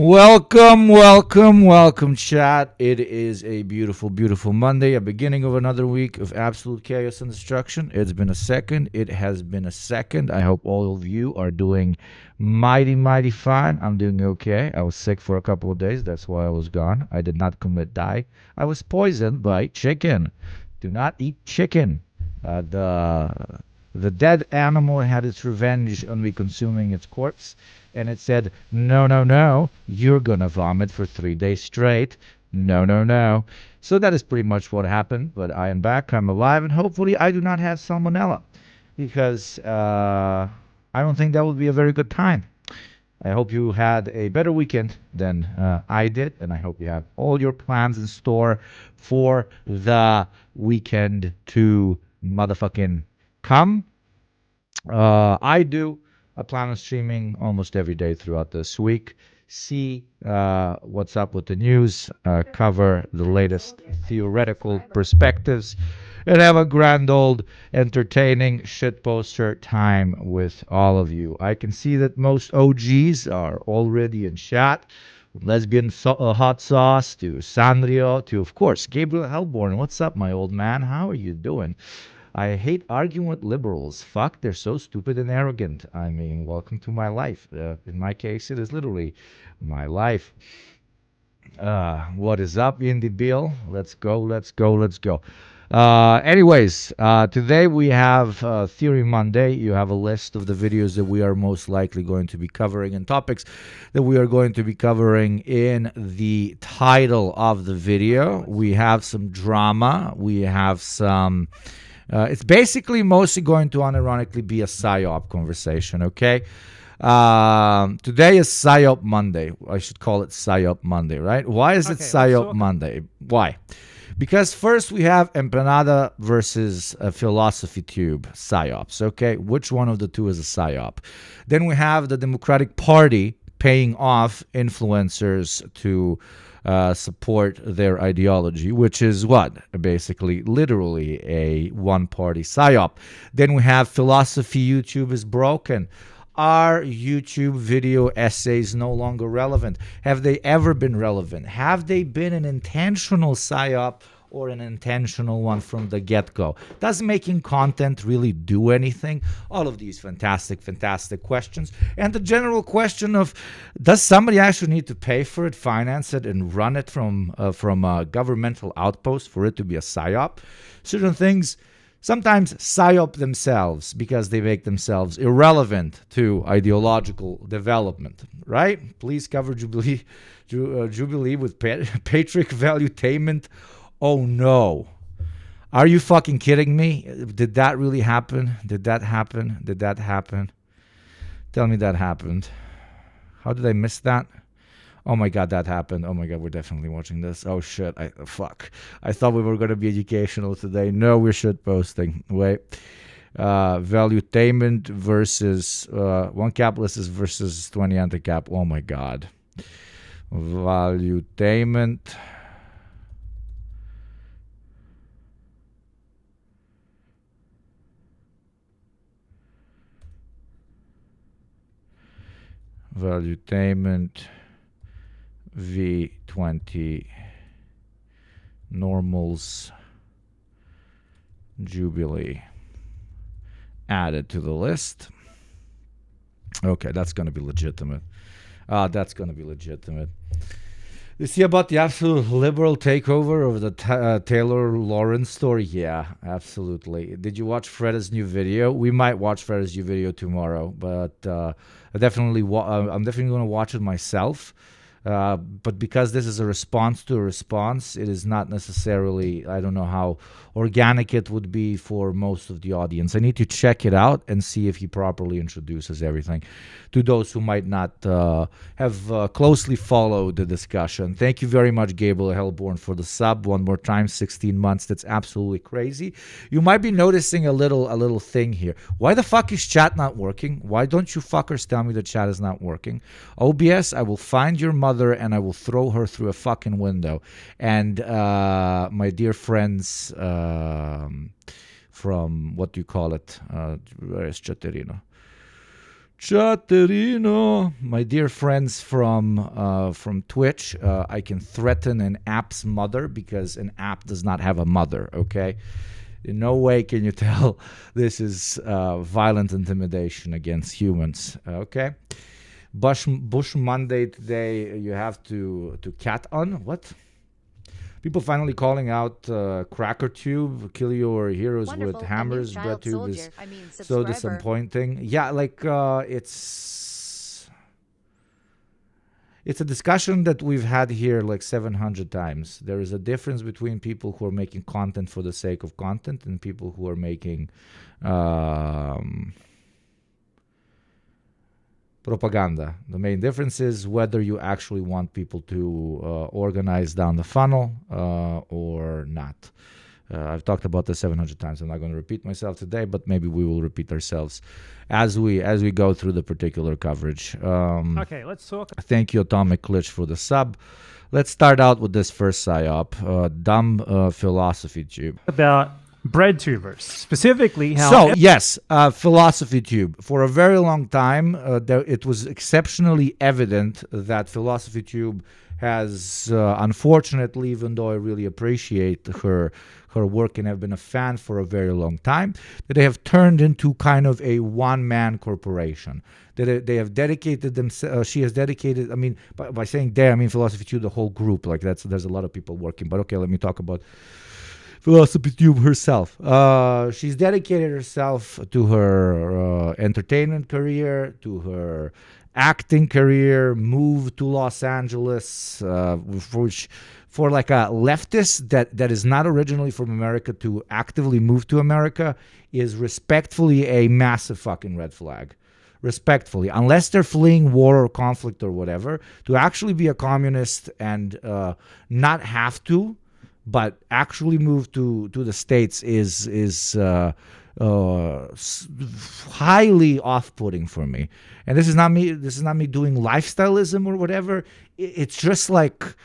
Welcome, chat. It is a beautiful, beautiful Monday, a beginning of another week of absolute chaos and destruction. It's been a second. It has been a second. I hope all of you are doing mighty, mighty fine. I'm doing okay. I was sick for a couple of days. That's why I was gone. I did not commit die. I was poisoned by chicken. Do not eat chicken. The dead animal had its revenge on me consuming its corpse, and it said, "No, no, no, you're gonna vomit for 3 days straight. No, no, no." So that is pretty much what happened. But I am back. I'm alive, and hopefully I do not have salmonella, because I don't think that would be a very good time. I hope you had a better weekend than I did, and I hope you have all your plans in store for the weekend to motherfucking come. I do. I plan on streaming almost every day throughout this week. See what's up with the news, cover the latest theoretical perspectives, and have a grand old entertaining shitposter time with all of you. I can see that most OGs are already in chat. Lesbian hot sauce to Sanrio to, of course, Gabriel Hellborn. What's up, my old man? How are you doing? I hate arguing with liberals. Fuck, they're so stupid and arrogant. I mean, welcome to my life. In my case, it is literally my life. What is up, Indie Bill? Let's go, let's go, let's go. Anyways, today we have Theory Monday. You have a list of the videos that we are most likely going to be covering and topics that we are going to be covering in the title of the video. We have some drama. We have some... it's basically mostly going to unironically be a PSYOP conversation, okay? Today is PSYOP Monday. I should call it PSYOP Monday, right? Why is it PSYOP Monday? Why? Because first we have Empanada versus Philosophytube PSYOPs, okay? Which one of the two is a PSYOP? Then we have the Democratic Party paying off influencers to... support their ideology, which is what? Basically, literally a one-party PSYOP. Then we have Philosophytube is broken. Are YouTube video essays no longer relevant? Have they ever been relevant? Have they been an intentional PSYOP or an intentional one from the get-go? Does making content really do anything? All of these fantastic, fantastic questions. And the general question of, does somebody actually need to pay for it, finance it, and run it from a governmental outpost for it to be a PSYOP? Certain things sometimes PSYOP themselves because they make themselves irrelevant to ideological development, right? Please cover Jubilee with Patrick Valuetainment. Oh no. Are you fucking kidding me? Did that really happen? Did that happen? Did that happen? Tell me that happened. How did I miss that? Oh my god, that happened. Oh my god, we're definitely watching this. Oh shit. Fuck. I thought we were going to be educational today. No, we're shit posting. Wait. Valuetainment versus one capitalist versus 20 anti-cap. Oh my god. Valuetainment. Valuetainment V20 normals Jubilee added to the list. Okay, that's going to be legitimate. That's going to be legitimate. You see about the absolute liberal takeover of the Taylor Lawrence story? Yeah, absolutely. Did you watch Freda's new video? We might watch Freda's new video tomorrow, but I'm definitely going to watch it myself. But because this is a response to a response, it is not necessarily, I don't know how organic it would be for most of the audience. I need to check it out and see if he properly introduces everything to those who might not have closely followed the discussion. Thank you very much, Gabriel Hellborn, for the sub. One more time, 16 months. That's absolutely crazy. You might be noticing a little thing here. Why the fuck is chat not working? Why don't you fuckers tell me the chat is not working? OBS, I will find your mother and I will throw her through a fucking window. And my dear friends from, what do you call it? Where is Chaterino? Chaterino, my dear friends from Twitch, I can threaten an app's mother because an app does not have a mother, okay? In no way can you tell this is violent intimidation against humans, okay? Bush Monday today, you have to cat on, what? People finally calling out CrackerTube, kill your heroes Wonderful. with hammers. BreadTube is so disappointing. Yeah, like it's a discussion that we've had here like 700 times. There is a difference between people who are making content for the sake of content and people who are making propaganda. The main difference is whether you actually want people to organize down the funnel or not. I've talked about this 700 times. I'm not going to repeat myself today, but maybe we will repeat ourselves as we go through the particular coverage. Okay, let's talk. Thank you, Atomic Glitch, for the sub. Let's start out with this first psyop, dumb Philosophytube. About breadtubers, specifically how... So, yes, Philosophytube. For a very long time, it was exceptionally evident that Philosophytube has, unfortunately, even though I really appreciate her work and have been a fan for a very long time, that they have turned into kind of a one-man corporation. That they have dedicated themselves. She has dedicated. I mean, by saying they, I mean Philosophytube, the whole group. Like there's a lot of people working. But okay, let me talk about Philosophytube herself. She's dedicated herself to her entertainment career, to her acting career, moved to Los Angeles, for like a leftist that is not originally from America to actively move to America is respectfully a massive fucking red flag. Respectfully, unless they're fleeing war or conflict or whatever, to actually be a communist and not have to, but actually move to the States is highly off-putting for me. And this is not me doing lifestyleism or whatever. It's just like,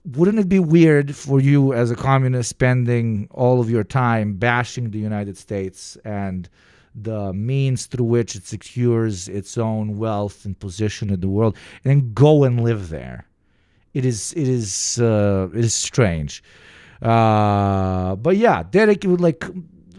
wouldn't it be weird for you as a communist spending all of your time bashing the United States and the means through which it secures its own wealth and position in the world, and then go and live there? It is strange. But yeah, dedicated, like,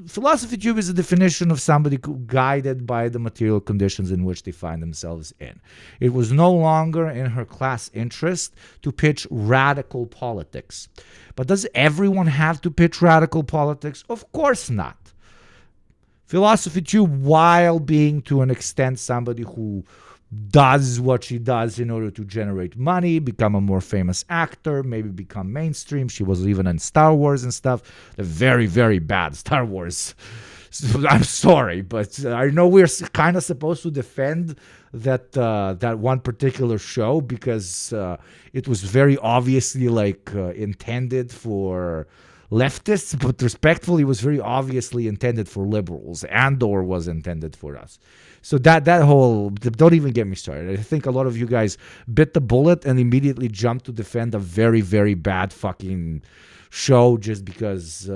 Philosophytube is a definition of somebody guided by the material conditions in which they find themselves in. It was no longer in her class interest to pitch radical politics. But does everyone have to pitch radical politics? Of course not. Philosophytube, while being to an extent somebody who does what she does in order to generate money, become a more famous actor, maybe become mainstream. She was even in Star Wars and stuff. The very, very bad Star Wars. So, I'm sorry, but I know we're kind of supposed to defend that one particular show because it was very obviously intended for leftists, but respectfully, it was very obviously intended for liberals. Andor was intended for us. So that whole, don't even get me started. I think a lot of you guys bit the bullet and immediately jumped to defend a very, very bad fucking show just because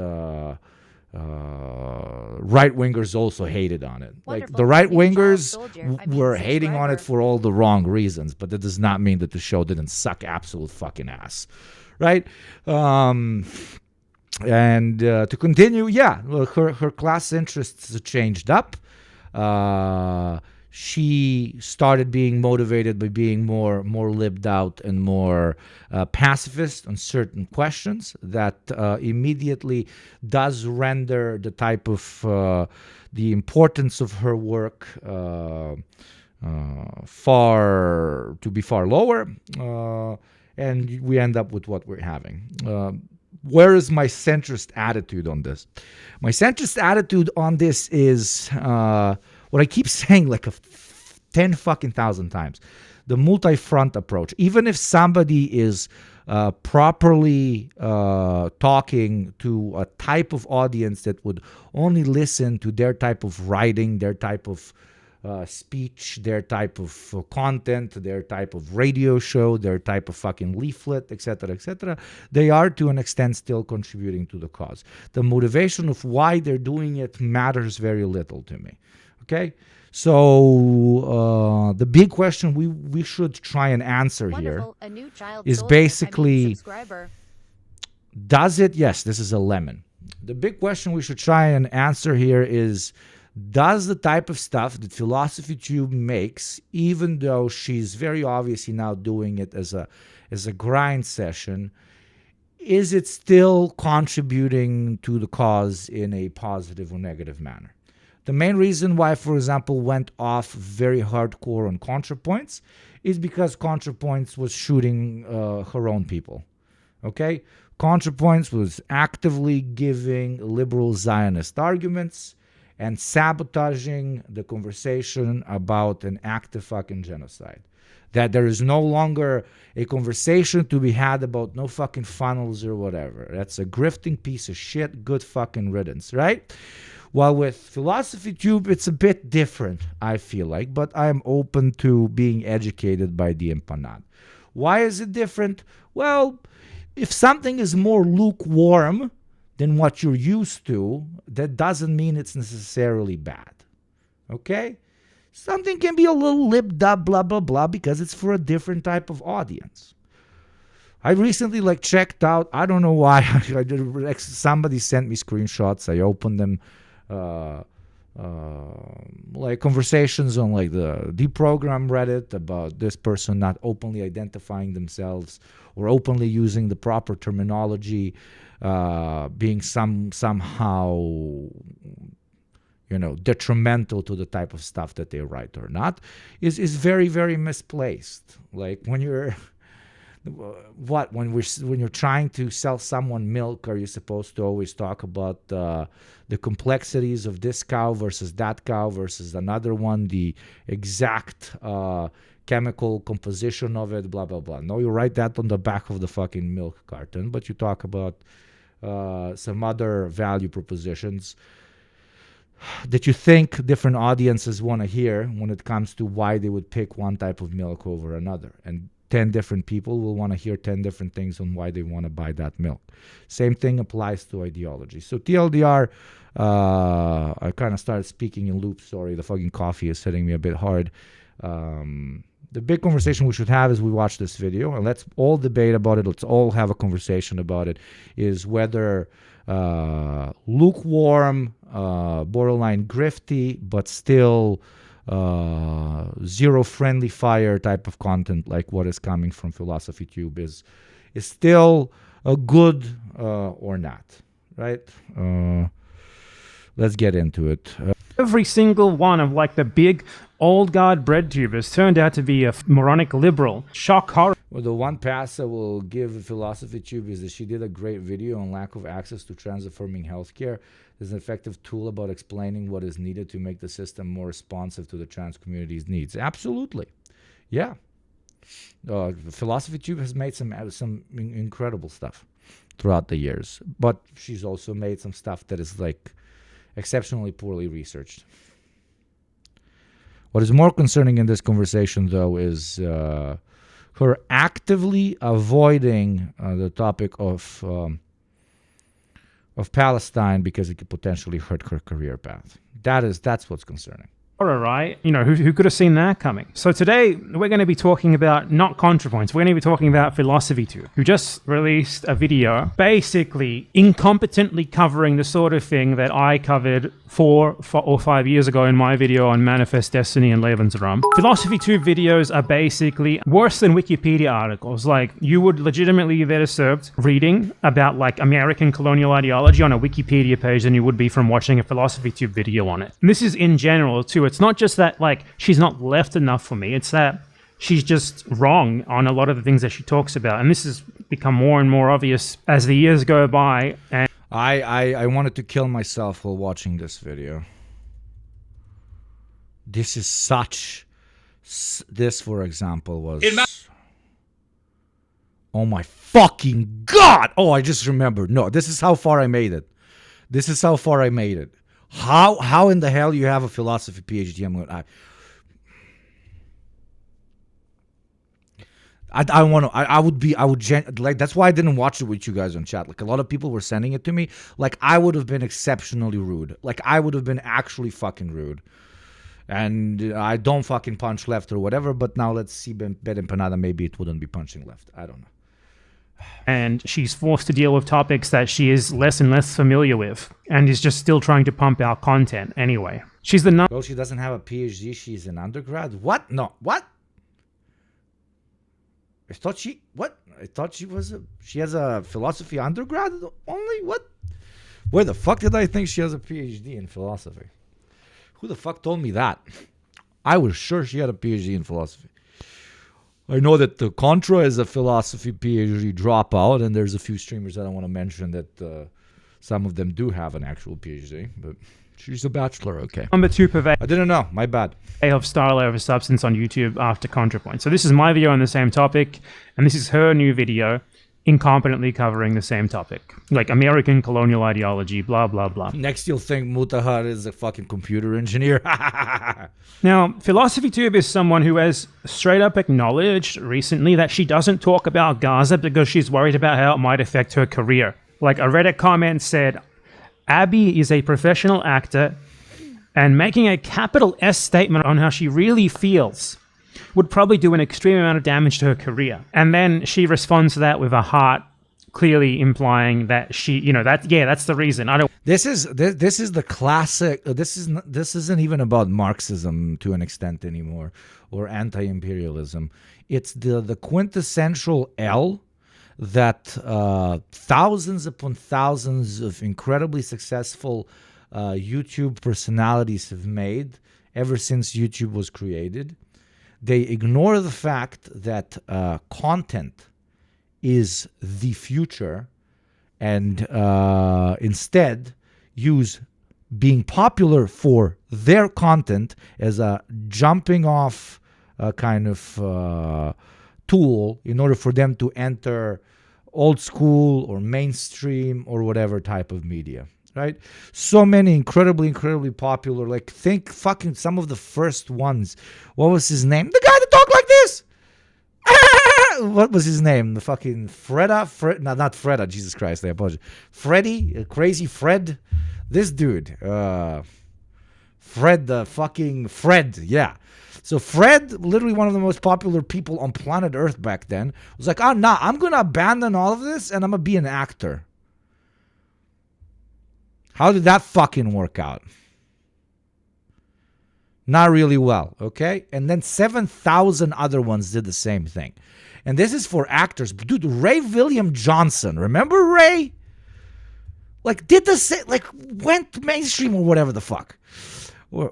right-wingers also hated on it. Wonderful. Like, the right-wingers were hating on it for all the wrong reasons, but that does not mean that the show didn't suck absolute fucking ass. Right? And to continue, yeah, her class interests changed up. She started being motivated by being more libbed out and more pacifist on certain questions. That immediately does render the type of the importance of her work far lower, and we end up with what we're having. Where is my centrist attitude on this? My centrist attitude on this is what I keep saying like 10 fucking thousand times. The multi-front approach. Even if somebody is properly talking to a type of audience that would only listen to their type of writing, their type of speech, their type of content, their type of radio show, their type of fucking leaflet, etc., they are to an extent still contributing to the cause. The motivation of why they're doing it matters very little to me. Okay? So the big question we should try and answer here A new child is soldier. I mean, basically, subscriber. does it? Yes, this is a lemon. The big question we should try and answer here is, does the type of stuff that Philosophytube makes, even though she's very obviously now doing it as a grind session, is it still contributing to the cause in a positive or negative manner? The main reason why, for example, went off very hardcore on ContraPoints is because ContraPoints was shooting her own people. Okay? ContraPoints was actively giving liberal Zionist arguments and sabotaging the conversation about an active fucking genocide. That there is no longer a conversation to be had about no fucking funnels or whatever. That's a grifting piece of shit. Good fucking riddance, right? While with Philosophytube, it's a bit different, I feel like, but I am open to being educated by the empanada. Why is it different? Well, if something is more lukewarm than what you're used to, that doesn't mean it's necessarily bad. Okay? Something can be a little lip-dub, blah, blah, blah, because it's for a different type of audience. I recently checked out, I don't know why, somebody sent me screenshots. I opened them, conversations on the deprogram Reddit about this person not openly identifying themselves or openly using the proper terminology, being somehow detrimental to the type of stuff that they write or not, is very, very misplaced. When you're when you're trying to sell someone milk, are you supposed to always talk about the complexities of this cow versus that cow versus another one, the exact chemical composition of it, blah, blah, blah? No, you write that on the back of the fucking milk carton, but you talk about some other value propositions that you think different audiences want to hear when it comes to why they would pick one type of milk over another. And 10 different people will want to hear 10 different things on why they want to buy that milk. Same thing applies to ideology. So TLDR, I kind of started speaking in loops. Sorry, the fucking coffee is hitting me a bit hard. The big conversation we should have is we watch this video, and let's all debate about it. Let's all have a conversation about it, is whether lukewarm, borderline grifty, but still zero friendly fire type of content like what is coming from Philosophytube is still a good or not, right? Let's get into it. Every single one of the big old guard bread tubers turned out to be a moronic liberal. Shock horror. Well, the one pass I will give Philosophytube is that she did a great video on lack of access to trans-affirming healthcare. There's an effective tool about explaining what is needed to make the system more responsive to the trans community's needs. Absolutely. Yeah. Philosophytube has made some incredible stuff throughout the years, but she's also made some stuff that is exceptionally poorly researched. What is more concerning in this conversation, though, is her actively avoiding the topic of Palestine because it could potentially hurt her career path. That's what's concerning. Horror, right? Who could have seen that coming? So today, we're going to be talking about not ContraPoints. We're going to be talking about Philosophytube, who just released a video basically incompetently covering the sort of thing that I covered 4 or 5 years ago in my video on Manifest Destiny and Lebensraum. Philosophytube videos are basically worse than Wikipedia articles. You would legitimately be better served reading about American colonial ideology on a Wikipedia page than you would be from watching a Philosophytube video on it. And this is in general too. It's not just that she's not left enough for me. It's that she's just wrong on a lot of the things that she talks about. And this has become more and more obvious as the years go by. And I wanted to kill myself while watching this video. This is this, for example, was... Oh my fucking God! Oh, I just remembered. No, this is how far I made it. How in the hell you have a philosophy PhD? That's why I didn't watch it with you guys on chat. A lot of people were sending it to me. I would have been exceptionally rude. I would have been actually fucking rude. And I don't fucking punch left or whatever, but now let's see Bet Empanada, maybe it wouldn't be punching left. I don't know. And she's forced to deal with topics that she is less and less familiar with, and is just still trying to pump out content anyway. She's the Well, she doesn't have a PhD, she's an undergrad? What? No, what? I thought she she has a philosophy undergrad only? What? Where the fuck did I think she has a PhD in philosophy? Who the fuck told me that? I was sure she had a PhD in philosophy. I know that the Contra is a philosophy PhD dropout, and there's a few streamers I don't want to mention that some of them do have an actual PhD, but she's a bachelor, okay. number 2 purveyor I didn't know, my bad. of style over substance on YouTube after ContraPoint. So this is my video on the same topic, and this is her new video, incompetently covering the same topic. Like American colonial ideology, blah, blah, blah. Next you'll think Mutahar is a fucking computer engineer. Now, Philosophytube is someone who has straight up acknowledged recently that she doesn't talk about Gaza because she's worried about how it might affect her career. Like a Reddit comment said, Abby is a professional actor, and making a capital S statement on how she really feels would probably do an extreme amount of damage to her career. And then she responds to that with a heart, clearly implying that she, that's the reason. This is the classic. This isn't even about Marxism to an extent anymore, or anti-imperialism. It's the quintessential L that thousands upon thousands of incredibly successful YouTube personalities have made ever since YouTube was created. They ignore the fact that content is the future, and instead use being popular for their content as a jumping off kind of tool in order for them to enter old school or mainstream or whatever type of media. Right? So many incredibly popular, like think fucking some of the first ones. What was his name? The guy that talked like this! What was his name? The fucking no, not Freda, Jesus Christ, I apologize. Freddy, Crazy Fred. This dude. Fred, the fucking Fred, yeah. So Fred, literally one of the most popular people on planet Earth back then, was like, I'm gonna abandon all of this and I'm gonna be an actor. How did that fucking work out? Not really well, okay? And then 7,000 other ones did the same thing. And this is for actors. Dude, Ray William Johnson, remember Ray? Like, did the same, like, went mainstream or whatever the fuck. Or,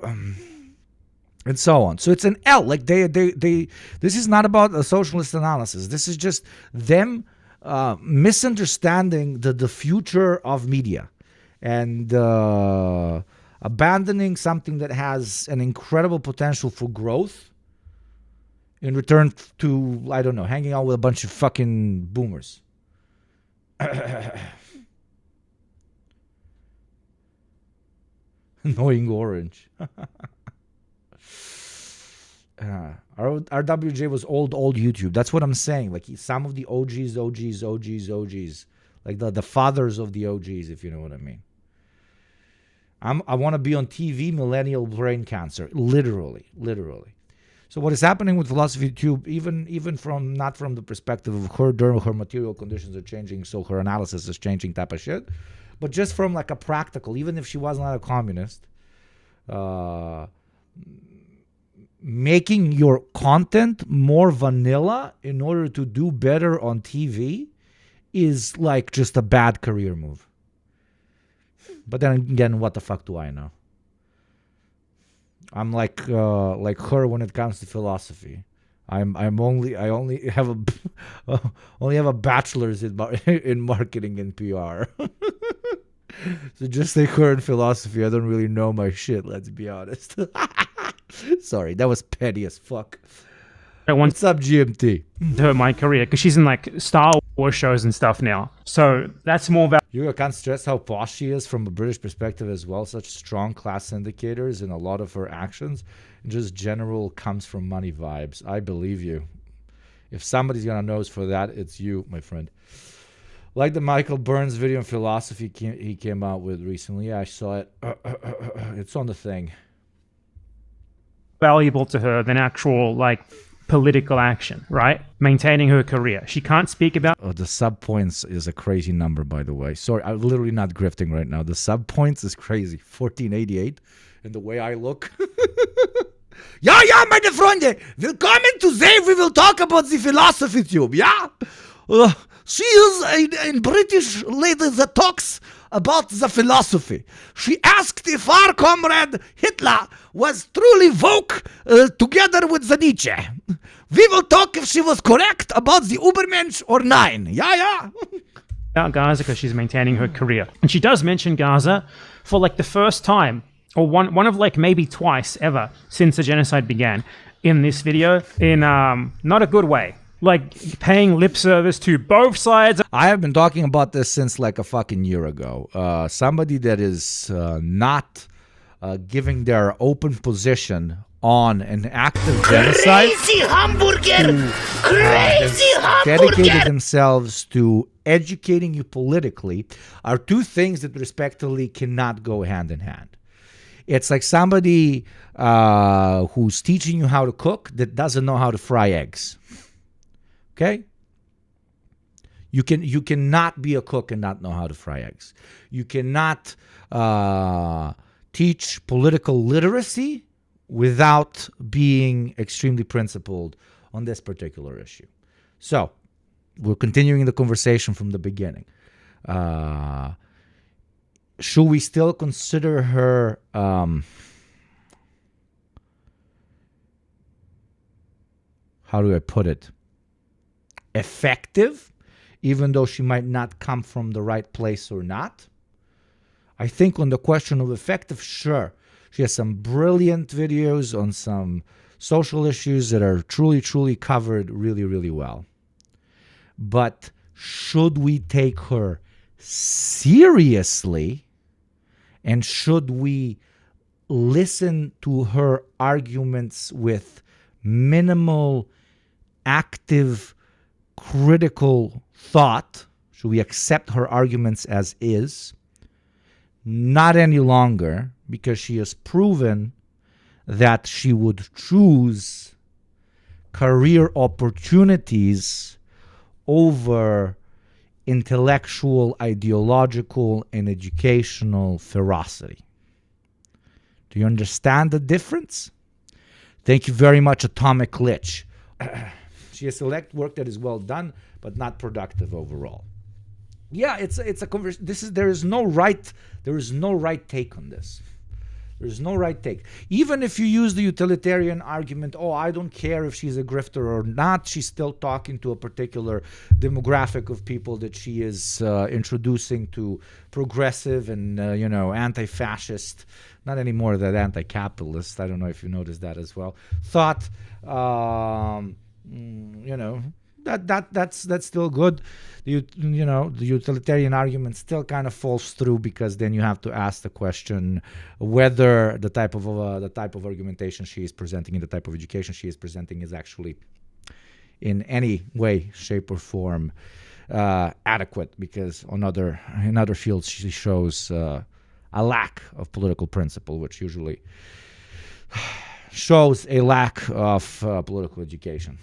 and so on. So it's an L. Like, this is not about a socialist analysis. This is just them misunderstanding the future of media. And abandoning something that has an incredible potential for growth in return to, I don't know, hanging out with a bunch of fucking boomers. Annoying orange. RWJ was old YouTube. That's what I'm saying. Like some of the OGs. Like the fathers of the OGs, if you know what I mean. I want to be on TV, millennial brain cancer, literally. So what is happening with Philosophytube, even from not from the perspective of her material conditions are changing, so her analysis is changing type of shit, but just from like a practical, even if she was not a communist, making your content more vanilla in order to do better on TV is like just a bad career move. But then again, what the fuck do I know? I'm like her when it comes to philosophy. I only have a bachelor's in marketing and PR. So just like her in philosophy, I don't really know my shit. Let's be honest. Sorry, that was petty as fuck. What's up, GMT? My career, because she's in like Star Wars shows and stuff now. So that's more about. You can't stress how posh she is from a British perspective as well. Such strong class indicators in a lot of her actions. Just general comes from money vibes. I believe you. If somebody's gonna nose for that, it's you, my friend. Like the Michael Burns video on philosophy he came out with recently. Yeah, I saw it. It's on the thing. valuable to her than actual like political action, right? Maintaining her career. She can't speak about The sub points is a crazy number, by the way. Sorry, I'm literally not grifting right now. The sub points is crazy. 1488. And the way I look. Ja, ja, meine Freunde. Willkommen today. We will talk about the Philosophytube, yeah? She is a British lady that talks about the philosophy. She asked if our comrade Hitler was truly woke together with the Nietzsche. We will talk if she was correct about the Ubermensch or nine. Yeah, yeah. about Gaza because she's maintaining her career. And she does mention Gaza for like the first time, or one of like maybe twice ever since the genocide began in this video, in not a good way. Like paying lip service to both sides. I have been talking about this since like a fucking year ago. Somebody that is not giving their open position on an active genocide, Crazy hamburger! Crazy hamburger! dedicated themselves to educating you politically, are two things that respectively cannot go hand in hand. It's like somebody who's teaching you how to cook that doesn't know how to fry eggs. Okay? You cannot be a cook and not know how to fry eggs. You cannot teach political literacy without being extremely principled on this particular issue. So, we're continuing the conversation from the beginning. Should we still consider her how do I put it? Effective, even though she might not come from the right place or not? I think on the question of effective, sure. She has some brilliant videos on some social issues that are truly, truly covered really, really well. But should we take her seriously, and should we listen to her arguments with minimal active critical thought? Should we accept her arguments as is? Not any longer, because she has proven that she would choose career opportunities over intellectual, ideological, and educational ferocity. Do you understand the difference? Thank you very much, Atomic Lich. She has select work that is well done, but not productive overall. Yeah, it's a conversation. There is no right take on this. There is no right take. Even if you use the utilitarian argument, oh, I don't care if she's a grifter or not, she's still talking to a particular demographic of people that she is introducing to progressive and anti-fascist, not anymore that anti-capitalist. I don't know if you noticed that as well. Thought, that's still good. The utilitarian argument still kind of falls through, because then you have to ask the question whether the type of argumentation she is presenting and the type of education she is presenting is actually in any way, shape, or form adequate. Because in other fields she shows a lack of political principle, which usually shows a lack of political education.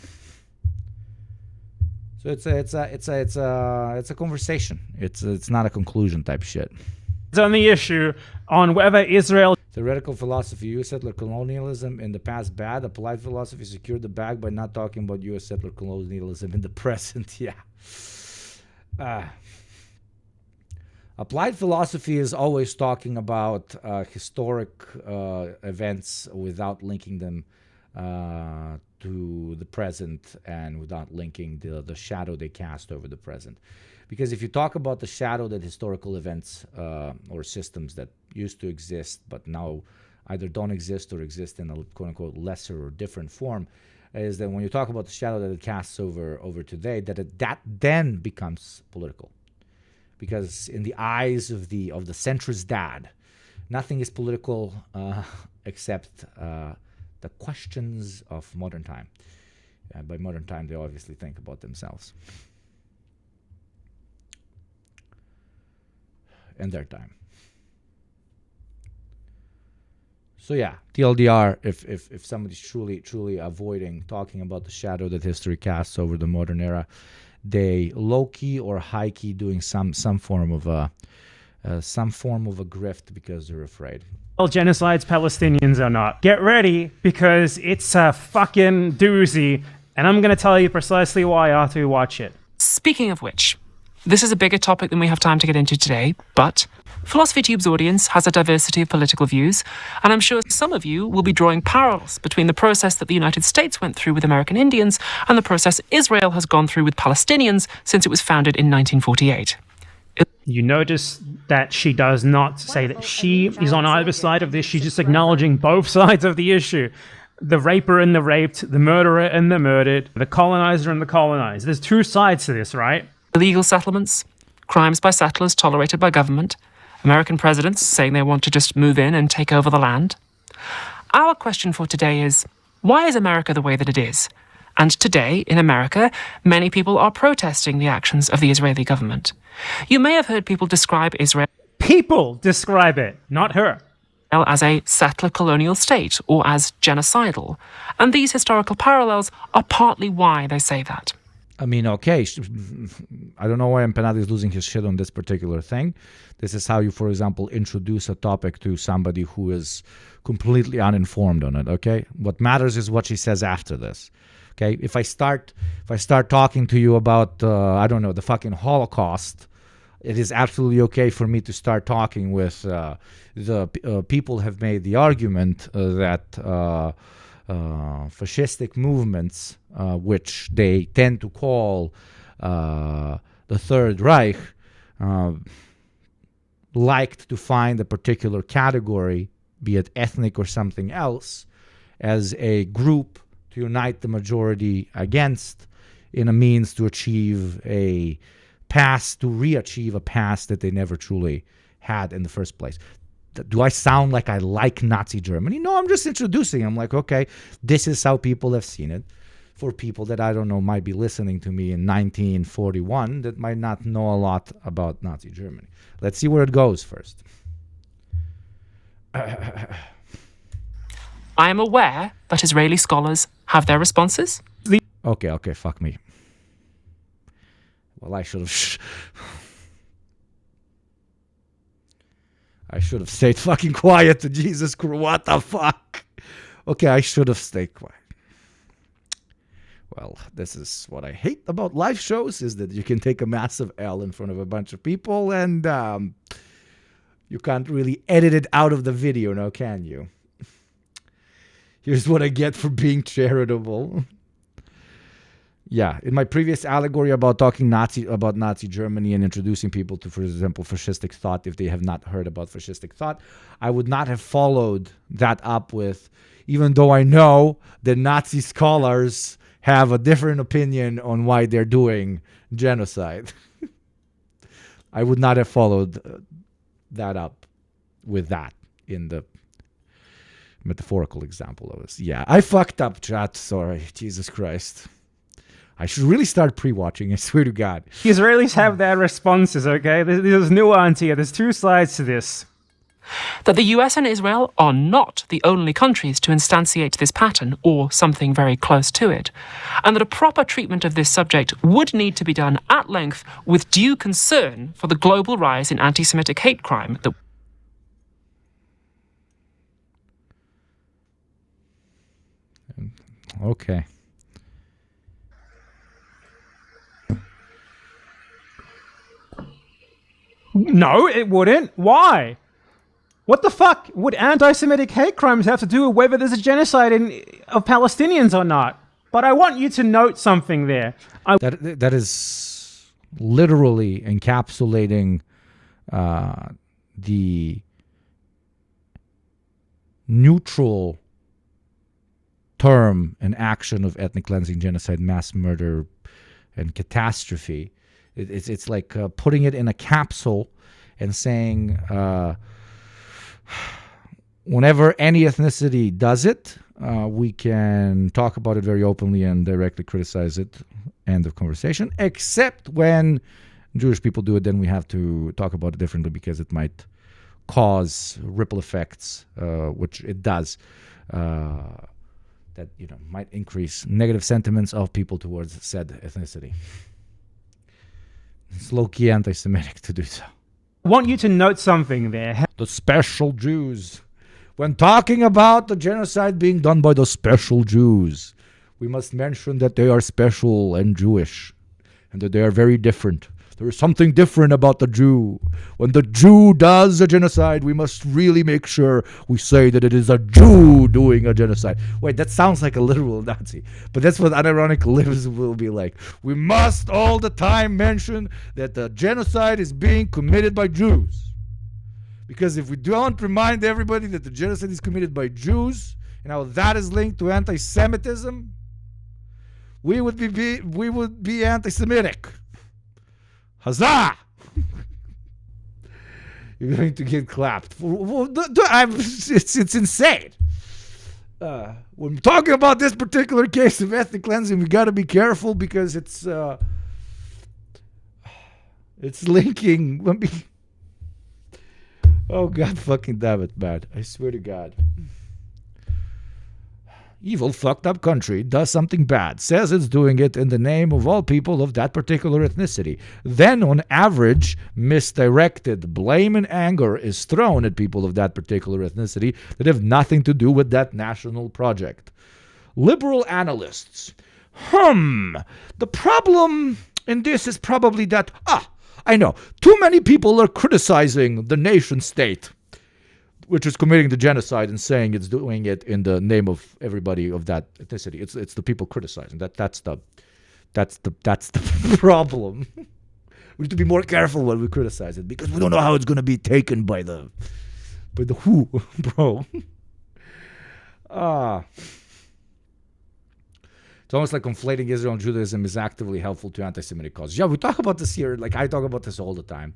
So it's a conversation. It's not a conclusion type shit. It's on the issue on whether Israel. Theoretical philosophy, U.S. settler colonialism in the past bad. Applied philosophy secured the bag by not talking about U.S. settler colonialism in the present. Yeah. Applied philosophy is always talking about historic events without linking them to the present, and without linking the shadow they cast over the present. Because if you talk about the shadow that historical events or systems that used to exist but now either don't exist or exist in a quote-unquote lesser or different form, is that when you talk about the shadow that it casts over today, that then becomes political. Because in the eyes of the centrist dad, nothing is political except the questions of modern time. By modern time, they obviously think about themselves and their time. So yeah, TLDR, if somebody's truly avoiding talking about the shadow that history casts over the modern era, they low-key or high-key doing some form of a grift because they're afraid. Well, genocides, Palestinians or not. Get ready, because it's a fucking doozy, and I'm going to tell you precisely why after you watch it. Speaking of which, this is a bigger topic than we have time to get into today, but Philosophytube's audience has a diversity of political views, and I'm sure some of you will be drawing parallels between the process that the United States went through with American Indians and the process Israel has gone through with Palestinians since it was founded in 1948. You notice that she does not say that she is on either side of this. She's just acknowledging both sides of the issue. The raper and the raped, the murderer and the murdered, the colonizer and the colonized. There's two sides to this, right? Illegal settlements, crimes by settlers tolerated by government, American presidents saying they want to just move in and take over the land. Our question for today is, why is America the way that it is? And today, in America, many people are protesting the actions of the Israeli government. You may have heard people describe Israel People describe it, not her. as a settler colonial state or as genocidal. And these historical parallels are partly why they say that. I mean, okay, I don't know why Empanada is losing his shit on this particular thing. This is how you, for example, introduce a topic to somebody who is completely uninformed on it, okay? What matters is what she says after this. Okay, if I start talking to you about I don't know, the fucking Holocaust, it is absolutely okay for me to start talking with the people have made the argument that fascistic movements, which they tend to call the Third Reich, liked to find a particular category, be it ethnic or something else, as a group to unite the majority against in a means to achieve a past, to re-achieve a past that they never truly had in the first place. Do I sound like I like Nazi Germany? No, I'm just introducing. I'm like, okay, this is how people have seen it. For people that, I don't know, might be listening to me in 1941 that might not know a lot about Nazi Germany. Let's see where it goes first. I am aware that Israeli scholars have their responses. Okay, fuck me. Well, I should have stayed fucking quiet. Jesus Christ, what the fuck? Okay, I should have stayed quiet. Well, this is what I hate about live shows, is that you can take a massive L in front of a bunch of people and you can't really edit it out of the video, now can you? Here's what I get for being charitable. Yeah, in my previous allegory about talking about Nazi Germany and introducing people to, for example, fascistic thought, if they have not heard about fascistic thought, I would not have followed that up with, even though I know that Nazi scholars have a different opinion on why they're doing genocide. I would not have followed that up with that in the metaphorical example of this. Yeah, I fucked up, chat. Sorry. Jesus Christ. I should really start pre-watching, I swear to God. The Israelis have their responses, okay? There's nuance here. There's two sides to this. That the US and Israel are not the only countries to instantiate this pattern or something very close to it, and that a proper treatment of this subject would need to be done at length with due concern for the global rise in anti-Semitic hate crime that Okay. No, it wouldn't. Why? What the fuck would anti-Semitic hate crimes have to do with whether there's a genocide of Palestinians or not? But I want you to note something there. That is literally encapsulating the neutral term and action of ethnic cleansing, genocide, mass murder, and catastrophe. It's like putting it in a capsule and saying whenever any ethnicity does it, we can talk about it very openly and directly criticize it. End of conversation. Except when Jewish people do it, then we have to talk about it differently because it might cause ripple effects, which it does, that might increase negative sentiments of people towards said ethnicity. It's low-key anti-Semitic to do so. I want you to note something there. The special Jews. When talking about the genocide being done by the special Jews, we must mention that they are special and Jewish, and that they are very different. There is something different about the Jew. When the Jew does a genocide, we must really make sure we say that it is a Jew doing a genocide. Wait, that sounds like a literal Nazi. But that's what unironic libs will be like. We must all the time mention that the genocide is being committed by Jews. Because if we don't remind everybody that the genocide is committed by Jews, and how that is linked to anti-Semitism, we would be anti-Semitic. Huzzah! You're going to get clapped. It's insane. When talking about this particular case of ethnic cleansing, we got to be careful because it's linking. Let me. Oh God, fucking damn it, man! I swear to God. Evil, fucked up country does something bad, says it's doing it in the name of all people of that particular ethnicity. Then, on average, misdirected blame and anger is thrown at people of that particular ethnicity that have nothing to do with that national project. Liberal analysts. The problem in this is probably that, I know, too many people are criticizing the nation state, which is committing the genocide and saying it's doing it in the name of everybody of that ethnicity. It's the people criticizing. That's the problem. We need to be more careful when we criticize it because we don't know how it's going to be taken by the who, bro. It's almost like conflating Israel and Judaism is actively helpful to anti-Semitic causes. Yeah, we talk about this here. Like I talk about this all the time.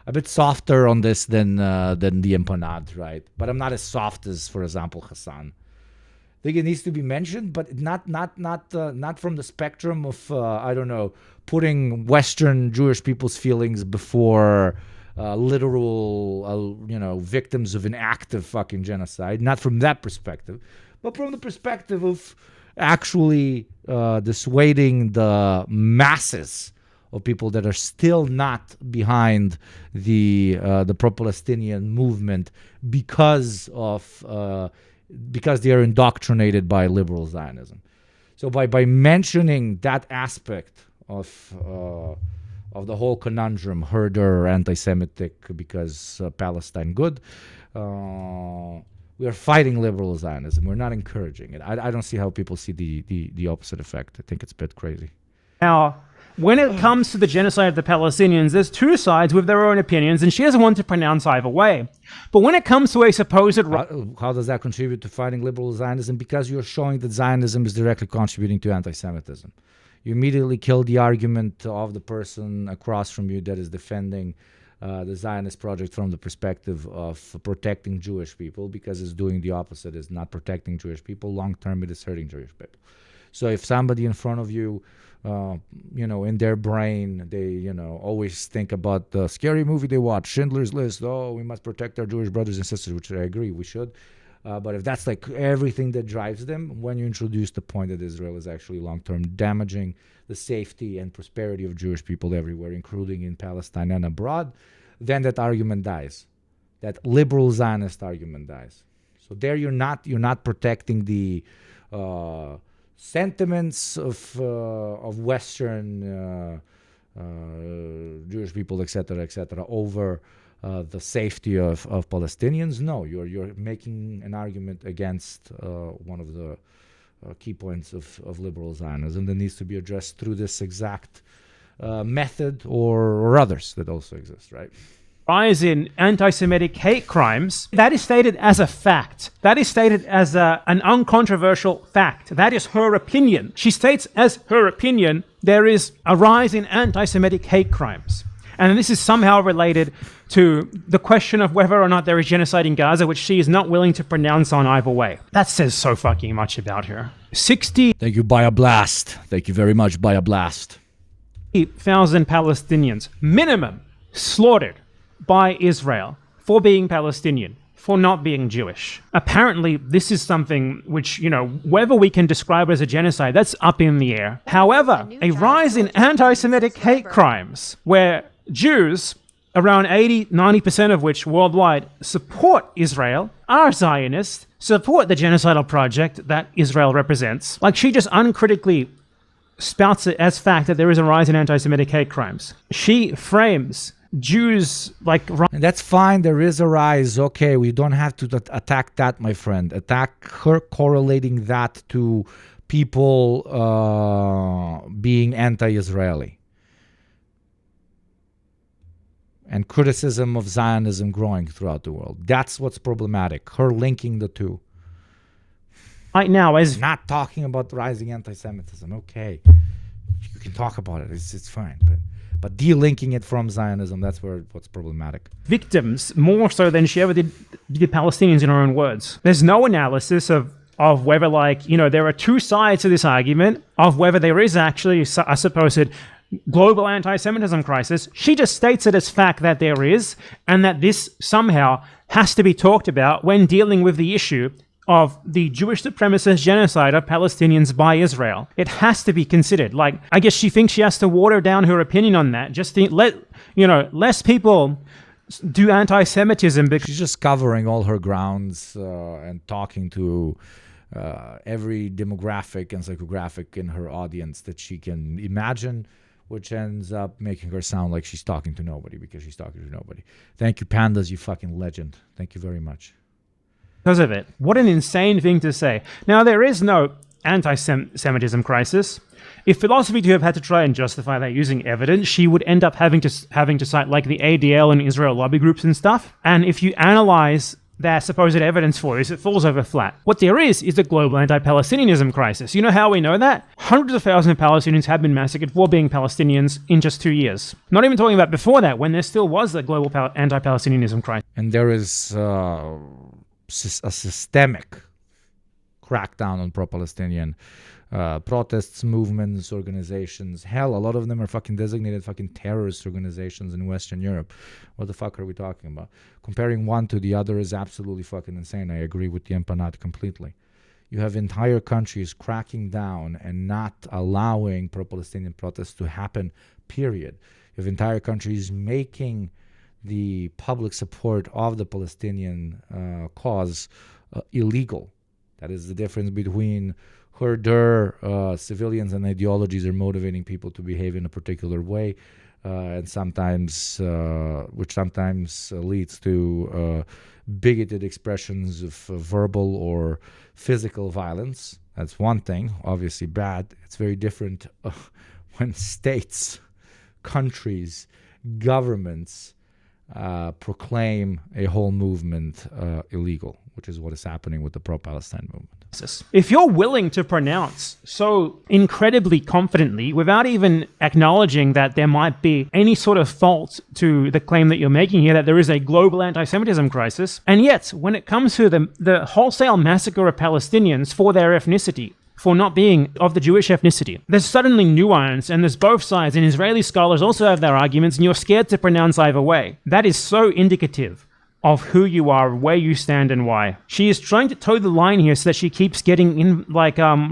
A bit softer on this than the empanad, right? But I'm not as soft as, for example, Hassan. I think it needs to be mentioned, but not from the spectrum of putting Western Jewish people's feelings before literal victims of an active fucking genocide. Not from that perspective, but from the perspective of actually dissuading the masses of people that are still not behind the pro-Palestinian movement because they are indoctrinated by liberal Zionism. So by mentioning that aspect of the whole conundrum, herder or anti-Semitic because Palestine good, we are fighting liberal Zionism. We're not encouraging it. I don't see how people see the opposite effect. I think it's a bit crazy. Now, when it comes to the genocide of the Palestinians, there's two sides with their own opinions, and she doesn't want to pronounce either way. But when it comes to a supposed... How does that contribute to fighting liberal Zionism? Because you're showing that Zionism is directly contributing to anti-Semitism. You immediately kill the argument of the person across from you that is defending the Zionist project from the perspective of protecting Jewish people, because it's doing the opposite. It's not protecting Jewish people. Long term, it is hurting Jewish people. So if somebody in front of you, in their brain, they, always think about the scary movie they watch, Schindler's List. Oh, we must protect our Jewish brothers and sisters, which I agree we should. But if that's like everything that drives them, when you introduce the point that Israel is actually long-term damaging the safety and prosperity of Jewish people everywhere, including in Palestine and abroad, then that argument dies. That liberal Zionist argument dies. So there you're not protecting the sentiments of Western Jewish people, etc., over the safety of Palestinians. No, you're making an argument against one of the key points of liberal Zionism that needs to be addressed through this exact method or others that also exist, right? Rise in anti-Semitic hate crimes, that is stated as a fact. That is stated as an uncontroversial fact. That is her opinion. She states as her opinion, there is a rise in anti-Semitic hate crimes. And this is somehow related to the question of whether or not there is genocide in Gaza, which she is not willing to pronounce on either way. That says so fucking much about her. 60,000 Thank you, Bioblast. Thank you very much, Bioblast. Palestinians, minimum, slaughtered by Israel. for being Palestinian, for not being Jewish. Apparently, this is something which, whether we can describe as a genocide, that's up in the air. However, a rise in anti-Semitic hate crimes, where Jews, around 80-90% of which worldwide support Israel, are Zionists, support the genocidal project that Israel represents. Like, she just uncritically spouts it as fact that there is a rise in anti-Semitic hate crimes. She frames Jews like... And that's fine, there is a rise. Okay, we don't have to attack that, my friend. Attack her correlating that to people being anti-Israeli. And criticism of Zionism growing throughout the world. That's what's problematic. Her linking the two. Right now, as... Not talking about rising anti-Semitism. Okay. You can talk about it. It's fine. But de-linking it from Zionism, that's what's problematic. Victims, more so than she ever did the Palestinians, in her own words. There's no analysis of whether, there are two sides to this argument, of whether there is actually a supposed global anti-Semitism crisis. She just states it as fact that there is, and that this somehow has to be talked about when dealing with the issue of the Jewish supremacist genocide of Palestinians by Israel. It has to be considered. I guess she thinks she has to water down her opinion on that. Just less people do anti-Semitism because she's just covering all her grounds and talking to every demographic and psychographic in her audience that she can imagine, which ends up making her sound like she's talking to nobody because she's talking to nobody. Thank you, Pandas, you fucking legend. Thank you very much. Because of it. What an insane thing to say. Now, there is no anti-Semitism crisis. If Philosophytube had to try and justify that using evidence, she would end up having to cite like the ADL and Israel lobby groups and stuff. And if you analyze their supposed evidence for this, it falls over flat. What there is a global anti-Palestinianism crisis. You know how we know that? Hundreds of thousands of Palestinians have been massacred for being Palestinians in just 2 years. Not even talking about before that, when there still was a global anti-Palestinianism crisis. And there is a systemic crackdown on pro-Palestinian protests, movements, organizations. Hell, a lot of them are fucking designated fucking terrorist organizations in Western Europe. What the fuck are we talking about? Comparing one to the other is absolutely fucking insane. I agree with the Empanat completely. You have entire countries cracking down and not allowing pro-Palestinian protests to happen, period. You have entire countries making the public support of the Palestinian cause illegal. That is the difference between civilians and ideologies are motivating people to behave in a particular way, and sometimes, which sometimes leads to bigoted expressions of verbal or physical violence. That's one thing, obviously bad. It's very different when states, countries, governments proclaim a whole movement illegal, which is what is happening with the pro-Palestine movement. If you're willing to pronounce so incredibly confidently without even acknowledging that there might be any sort of fault to the claim that you're making here, that there is a global anti-Semitism crisis, and yet when it comes to the wholesale massacre of Palestinians for their ethnicity, for not being of the Jewish ethnicity, there's suddenly nuance, and there's both sides, and Israeli scholars also have their arguments, and you're scared to pronounce either way. That is so indicative of who you are, where you stand, and why. She is trying to toe the line here so that she keeps getting in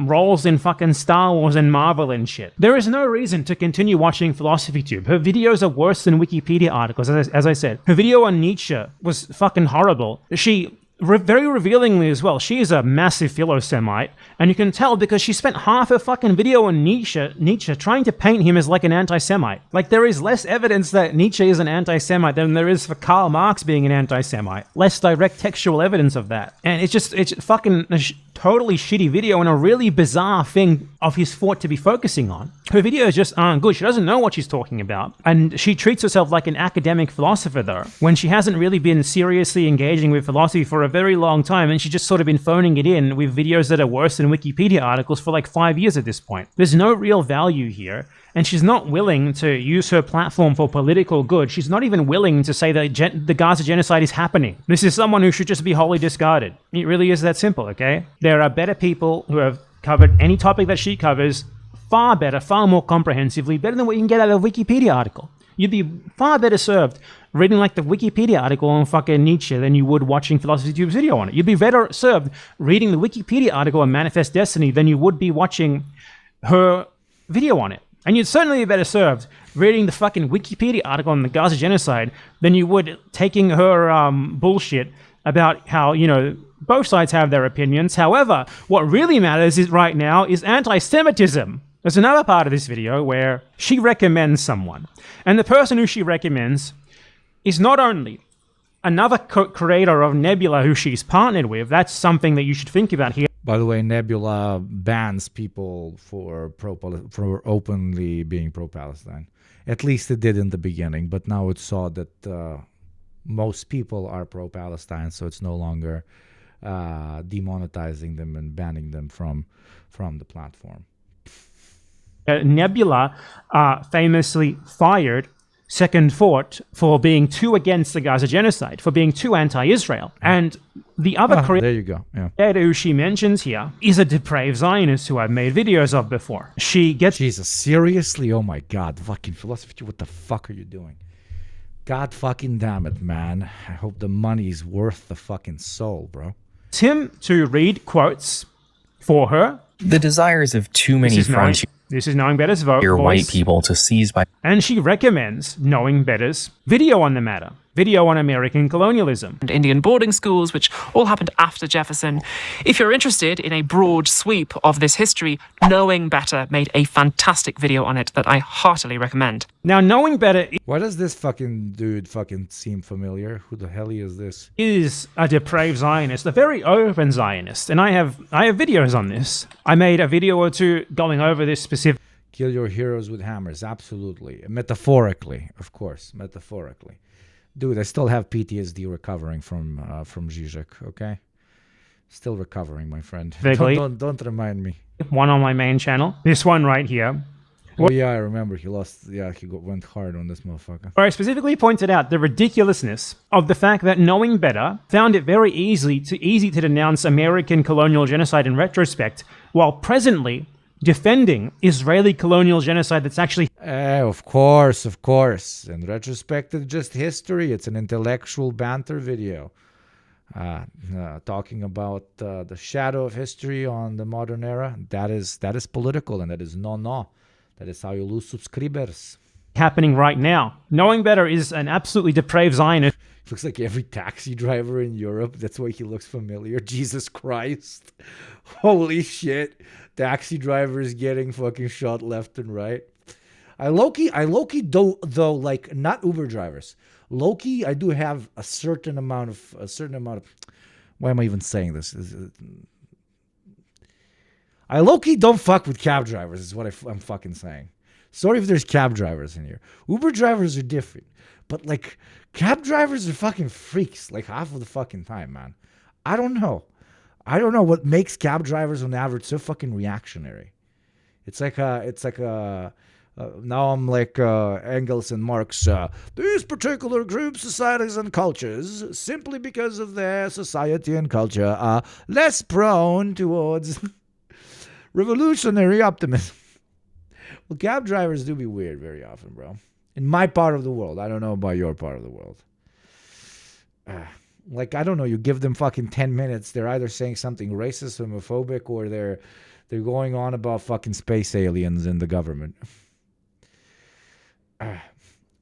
roles in fucking Star Wars and Marvel and shit. There is no reason to continue watching Philosophytube. Her videos are worse than Wikipedia articles, as I said. Her video on Nietzsche was fucking horrible. She very revealingly as well, she is a massive philo-Semite, and you can tell because she spent half her fucking video on Nietzsche trying to paint him as like an anti-Semite. Like, there is less evidence that Nietzsche is an anti-Semite than there is for Karl Marx being an anti-Semite. Less direct textual evidence of that. And it's fucking a totally shitty video and a really bizarre thing of his thought to be focusing on. Her videos just aren't good. She doesn't know what she's talking about. And she treats herself like an academic philosopher, though, when she hasn't really been seriously engaging with philosophy for a very long time, and she's just sort of been phoning it in with videos that are worse than Wikipedia articles for like 5 years at this point. There's no real value here, and she's not willing to use her platform for political good. She's not even willing to say that the Gaza genocide is happening. This is someone who should just be wholly discarded. It really is that simple, okay? There are better people who have covered any topic that she covers far better, far more comprehensively, better than what you can get out of a Wikipedia article. You'd be far better served reading like the Wikipedia article on fucking Nietzsche than you would watching Philosophytube's video on it. You'd be better served reading the Wikipedia article on Manifest Destiny than you would be watching her video on it. And you'd certainly be better served reading the fucking Wikipedia article on the Gaza genocide than you would taking her bullshit about how, you know, both sides have their opinions. However, what really matters is right now is anti-Semitism. There's another part of this video where she recommends someone. And the person who she recommends is not only another creator of Nebula who she's partnered with. That's something that you should think about here. By the way, Nebula bans people for openly being pro-Palestine. At least it did in the beginning, but now it saw that most people are pro-Palestine, so it's no longer demonetizing them and banning them from the platform. Nebula famously fired Second Thought for being too against the Gaza genocide, for being too anti-Israel. And the other there you go. Yeah. creator who she mentions here is a depraved Zionist who I've made videos of before. She gets... Jesus, seriously? Oh my God. Fucking Philosophy, what the fuck are you doing? God fucking damn it, man. I hope the money's worth the fucking soul, bro. him to read quotes for her. The desires of too many frontier This is Knowing Better's voice. white people to seize by... And she recommends Knowing Better's video on the matter. Video on American colonialism. And Indian boarding schools, which all happened after Jefferson. If you're interested in a broad sweep of this history, Knowing Better made a fantastic video on it that I heartily recommend. Now, Knowing Better Why does this fucking dude fucking seem familiar? Who the hell is this? is a depraved Zionist, a very open Zionist, and I have videos on this. I made a video or two going over this specific. Kill your heroes with hammers, absolutely. Metaphorically, of course, metaphorically. Dude, I still have PTSD recovering from Zizek, okay? Still recovering, my friend. Don't remind me. One on my main channel. This one right here. Oh yeah, I remember he lost. Yeah, went hard on this motherfucker. Where I specifically pointed out the ridiculousness of the fact that Knowing Better found it very easy to denounce American colonial genocide in retrospect, while presently defending Israeli colonial genocide that's actually... Of course. In retrospect, it's just history. It's an intellectual banter video. Talking about the shadow of history on the modern era. That is political, and that is no. That is how you lose subscribers. happening right now. Knowing Better is an absolutely depraved Zionist. Looks like every taxi driver in Europe. That's why he looks familiar. Jesus Christ. Holy shit. Taxi drivers getting fucking shot left and right. I low-key do, though, like, not Uber drivers. Low-key, I do have a certain amount of, why am I even saying this? I low-key don't fuck with cab drivers, is what I'm fucking saying. Sorry if there's cab drivers in here. Uber drivers are different. But, like, cab drivers are fucking freaks, like, half of the fucking time, man. I don't know what makes cab drivers on average so fucking reactionary. It's like now I'm like Engels and Marx. These particular groups, societies, and cultures, simply because of their society and culture, are less prone towards revolutionary optimism. Well, cab drivers do be weird very often, bro. In my part of the world. I don't know about your part of the world. Like, I don't know, you give them fucking 10 minutes, they're either saying something racist, homophobic, or they're going on about fucking space aliens and the government.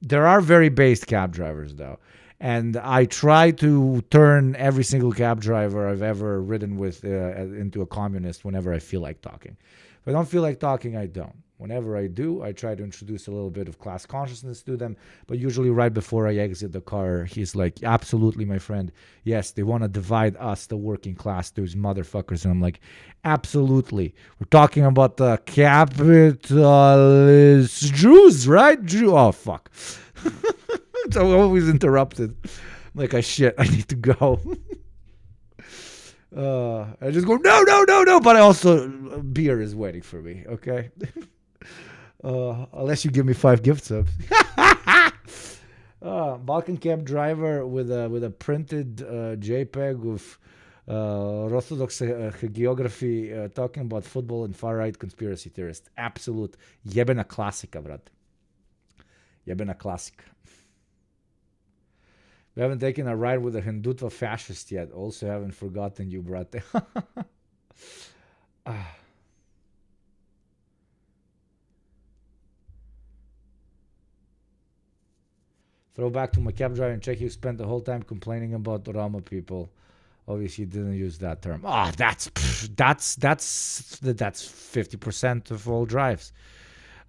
There are very based cab drivers, though. And I try to turn every single cab driver I've ever ridden with into a communist whenever I feel like talking. If I don't feel like talking, I don't. Whenever I do, I try to introduce a little bit of class consciousness to them. But usually right before I exit the car, he's like, absolutely, my friend. Yes, they want to divide us, the working class, those motherfuckers. And I'm like, absolutely. We're talking about the capitalist Jews, right? Oh, fuck. So I'm always interrupted. Like, shit, I need to go. I just go, no. But I also, beer is waiting for me, okay? Unless you give me 5 gift subs. Balkan cab driver with a printed JPEG of Orthodox geography talking about football and far-right conspiracy theorists. Absolute jebena klasika, brat. Jebena klasika. We haven't taken a ride with a Hindutva fascist yet. Also haven't forgotten you, brate. Throw back to my cab driver and check you spent the whole time complaining about the Rama people. Obviously, you didn't use that term. That's 50% of all drives.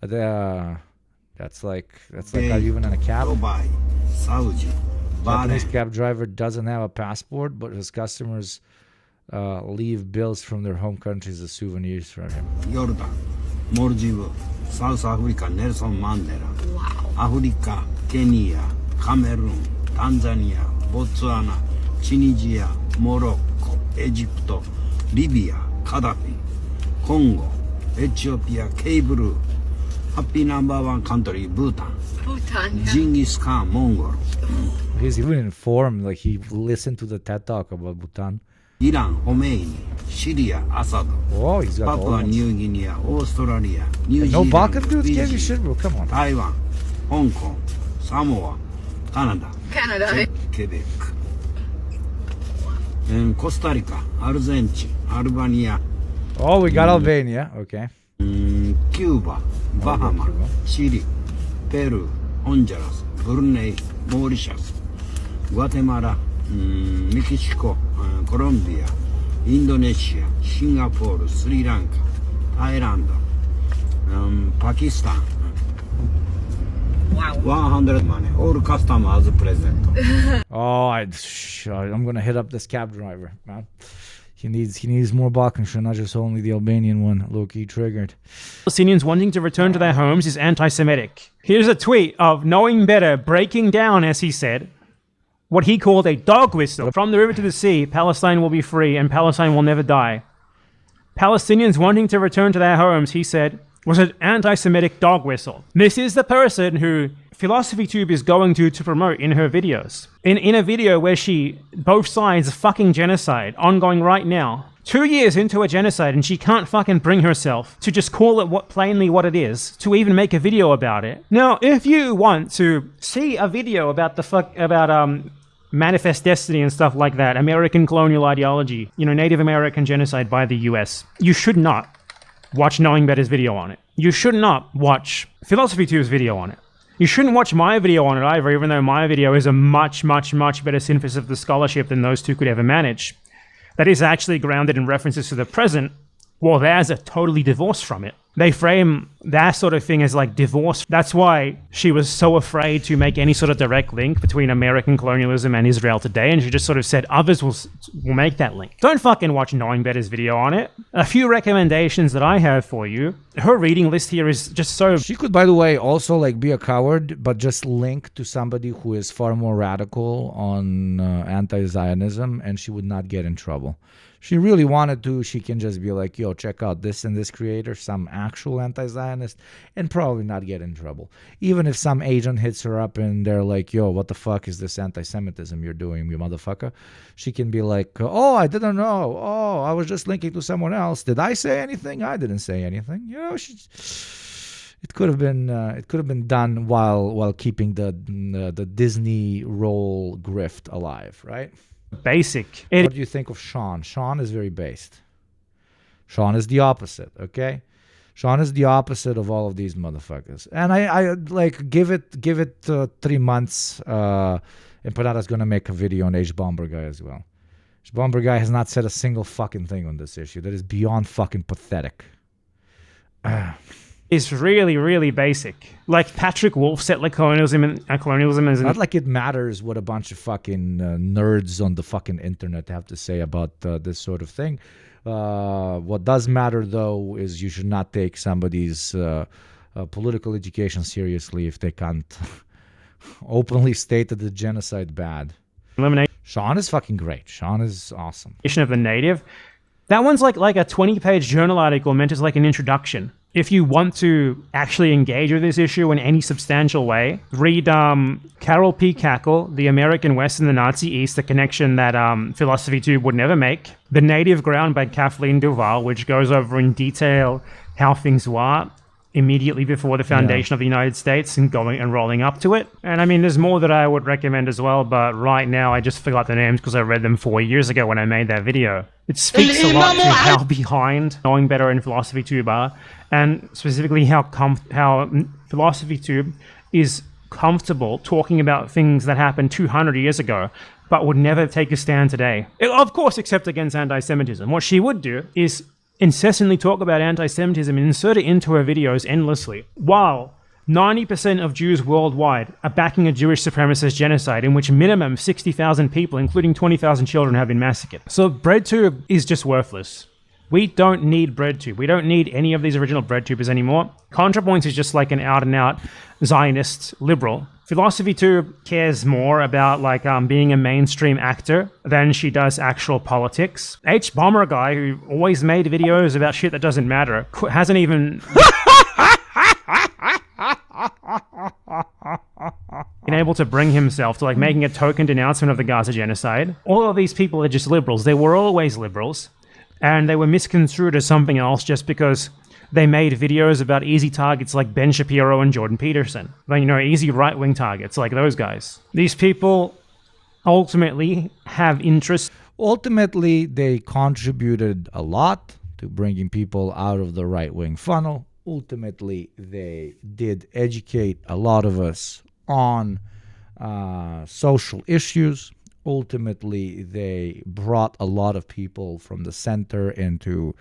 That's like even in a cab. Japanese cab driver doesn't have a passport, but his customers leave bills from their home countries as souvenirs from him. South Africa, Nelson Mandela, Africa, Kenya, Cameroon, Tanzania, Botswana, Tunisia, Morocco, Egypt, Libya, Gaddafi, Congo, Ethiopia, Cable, happy #1 country, Bhutan, Genghis Khan, Mongol. He's even informed, like he listened to the TED Talk about Bhutan. Iran, Khomeini, Syria, Assad, Oh, he's got Papua all New Guinea, Australia, New no Zealand, Balkan dudes gave you Fiji, shit, bro. Come on. Taiwan, Hong Kong, Samoa, Canada, Quebec, and Costa Rica, Argentina, Albania, Oh, we got Albania. Okay. Cuba, Bahamas, Cuba. Chile, Peru, Honduras, Brunei, Mauritius, Guatemala, Mexico, Colombia, Indonesia, Singapore, Sri Lanka, Thailand, Pakistan. Wow. 100 money. All customers present. Oh, I'm gonna hit up this cab driver, man. He needs more Balkan shit, not just only the Albanian one. Low-key triggered. Palestinians wanting to return to their homes is anti-Semitic. Here's a tweet of knowing better, breaking down, as he said, what he called a dog whistle. From the river to the sea, Palestine will be free and Palestine will never die. Palestinians wanting to return to their homes, he said, was an anti-Semitic dog whistle. This is the person who Philosophytube is going to promote in her videos. In a video where both sides fucking genocide, ongoing right now. 2 years into a genocide and she can't fucking bring herself to just call it plainly what it is, to even make a video about it. Now, if you want to see a video about Manifest Destiny and stuff like that, American colonial ideology, Native American genocide by the US, you should not watch Knowing Better's video on it. You should not watch Philosophytube's video on it. You shouldn't watch my video on it either, even though my video is a much, much, much better synthesis of the scholarship than those two could ever manage. That is actually grounded in references to the present, while theirs are totally divorced from it. They frame that sort of thing as like divorce. That's why she was so afraid to make any sort of direct link between American colonialism and Israel today, and she just sort of said others will make that link. Don't fucking watch Knowing Better's video on it. A few recommendations that I have for you. Her reading list here is just so... She could, by the way, also like be a coward, but just link to somebody who is far more radical on anti-Zionism, and she would not get in trouble. She really wanted to, she can just be like, yo, check out this and this creator, some actual anti-Zionist, and probably not get in trouble. Even if some agent hits her up and they're like, yo, what the fuck is this anti-Semitism you're doing, you motherfucker? She can be like, oh, I didn't know. Oh, I was just linking to someone else. Did I say anything? I didn't say anything. It could have been done while keeping the Disney role grift alive, right? Basic. What do you think of Sean? Sean is very based. Sean is the opposite, okay? Sean is the opposite of all of these motherfuckers. And I like give it 3 months and Panada's gonna make a video on H-Bomber Guy as well. H-Bomber Guy has not said a single fucking thing on this issue. That is beyond fucking pathetic. Is really, really basic. Like Patrick Wolf said, like colonialism is not like it matters what a bunch of fucking nerds on the fucking internet have to say about this sort of thing. What does matter though is you should not take somebody's political education seriously if they can't openly state that the genocide bad. Elimination. Sean is fucking great. Sean is awesome. Of the native. That one's like a 20-page journal article meant as like an introduction. If you want to actually engage with this issue in any substantial way, read Carol P. Cackle, The American West and the Nazi East, a connection that Philosophytube would never make. The Native Ground by Kathleen Duval, which goes over in detail how things were. immediately before the foundation of the United States and going and rolling up to it. And I mean, there's more that I would recommend as well, but right now I just forgot the names because I read them 4 years ago when I made that video. It speaks a lot to how behind Knowing Better and Philosophytube are, and specifically how Philosophytube is comfortable talking about things that happened 200 years ago, but would never take a stand today. Of course, except against anti-Semitism. What she would do is incessantly talk about anti-Semitism and insert it into her videos endlessly, while 90% of Jews worldwide are backing a Jewish supremacist genocide in which minimum 60,000 people, including 20,000 children, have been massacred. So BreadTube is just worthless. We don't need BreadTube. We don't need any of these original BreadTubers anymore. ContraPoints is just like an out-and-out Zionist liberal. Philosophytube cares more about like being a mainstream actor than she does actual politics. H. Bomber guy, who always made videos about shit that doesn't matter, hasn't even been able to bring himself to like making a token denouncement of the Gaza genocide. All of these people are just liberals. They were always liberals, and they were misconstrued as something else just because they made videos about easy targets like Ben Shapiro and Jordan Peterson. Like, you know, easy right-wing targets like those guys. These people ultimately have interests. Ultimately, they contributed a lot to bringing people out of the right-wing funnel. Ultimately, they did educate a lot of us on social issues. Ultimately, they brought a lot of people from the center into